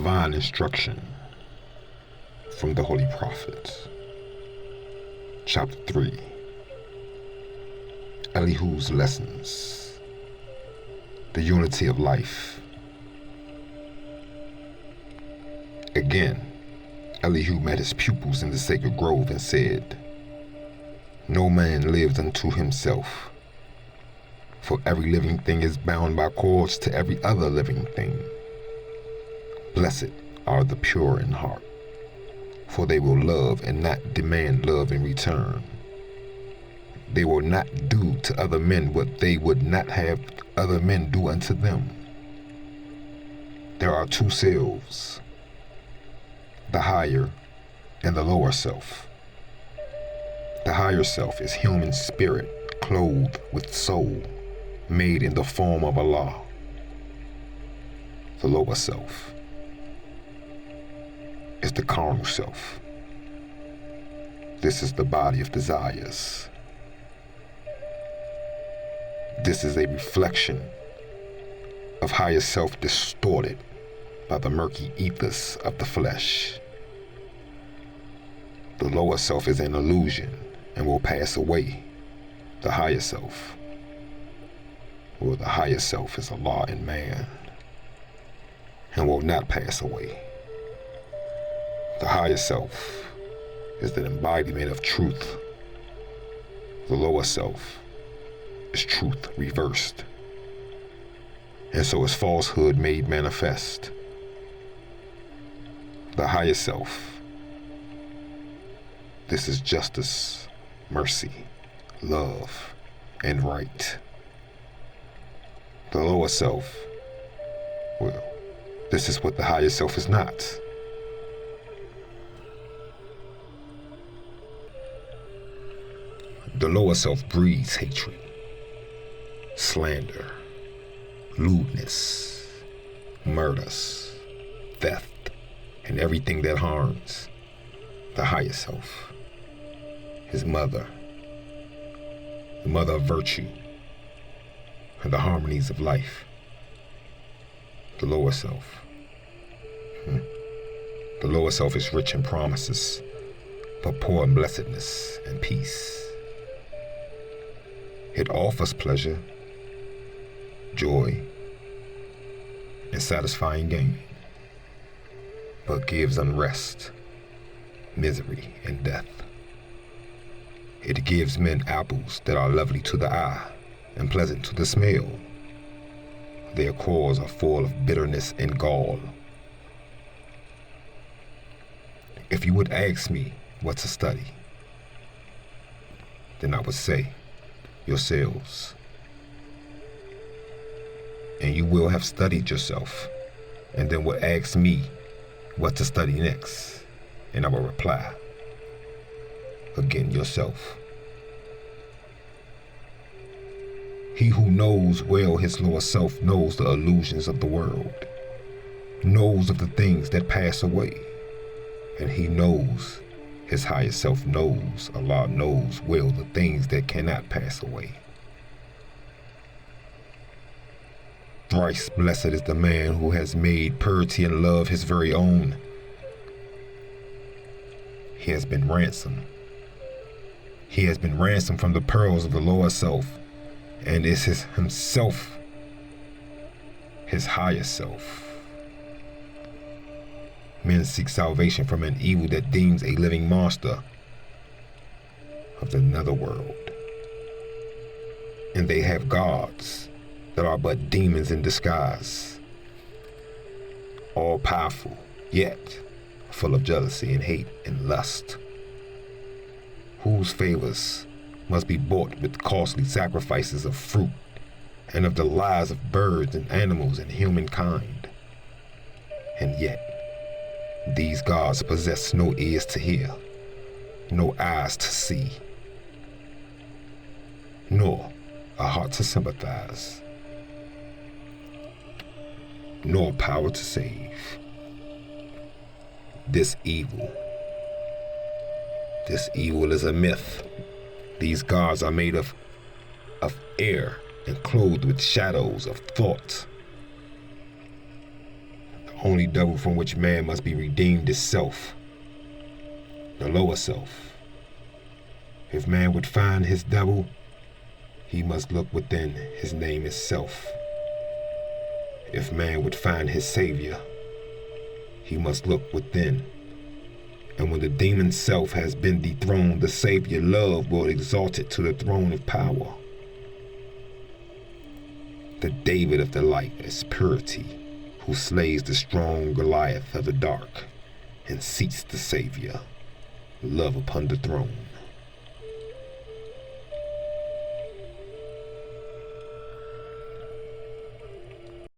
Divine instruction from the Holy Prophet. Chapter 3. Elihu's lessons. The unity of life. Again, Elihu met his pupils in the sacred grove and said, "No man lives unto himself, for every living thing is bound by cords to every other living thing. Blessed are the pure in heart, for they will love and not demand love in return. They will not do to other men what they would not have other men do unto them. There are two selves, the higher and the lower self. The higher self is human spirit clothed with soul, made in the form of Allah. The lower self is the carnal self. This is the body of desires. This is a reflection of higher self distorted by the murky ethers of the flesh. The lower self is an illusion and will pass away. The higher self, well, the higher self is Allah in man and will not pass away. The higher self is the embodiment of truth. The lower self is truth reversed, and so is falsehood made manifest. The higher self, this is justice, mercy, love, and right. The lower self, well, this is what the higher self is not. The lower self breeds hatred, slander, lewdness, murders, theft, and everything that harms. The higher self, his mother, the mother of virtue, and the harmonies of life. The lower self. The lower self is rich in promises, but poor in blessedness and peace. It offers pleasure, joy, and satisfying gain, but gives unrest, misery, and death. It gives men apples that are lovely to the eye and pleasant to the smell. Their cores are full of bitterness and gall. If you would ask me what to study, then I would say, yourselves. And you will have studied yourself, and then will ask me what to study next, and I will reply, again, yourself. He who knows well his lower self knows the illusions of the world, knows of the things that pass away, and he knows his higher self knows, Allah knows well the things that cannot pass away. Thrice blessed is the man who has made purity and love his very own. He has been ransomed. He has been ransomed from the pearls of the lower self, and is himself, his higher self. Men seek salvation from an evil that deems a living monster of the netherworld. And they have gods that are but demons in disguise, all powerful, yet full of jealousy and hate and lust, whose favors must be bought with costly sacrifices of fruit and of the lives of birds and animals and humankind. And yet, these gods possess no ears to hear, no eyes to see, nor a heart to sympathize, nor power to save. This evil is a myth. These gods are made of air and clothed with shadows of thought. The only devil from which man must be redeemed is self, the lower self. If man would find his devil, he must look within. His name is self. If man would find his savior, he must look within. And when the demon self has been dethroned, the savior love will exalt it to the throne of power. The David of the light is purity, who slays the strong Goliath of the dark and seats the savior, love upon the throne.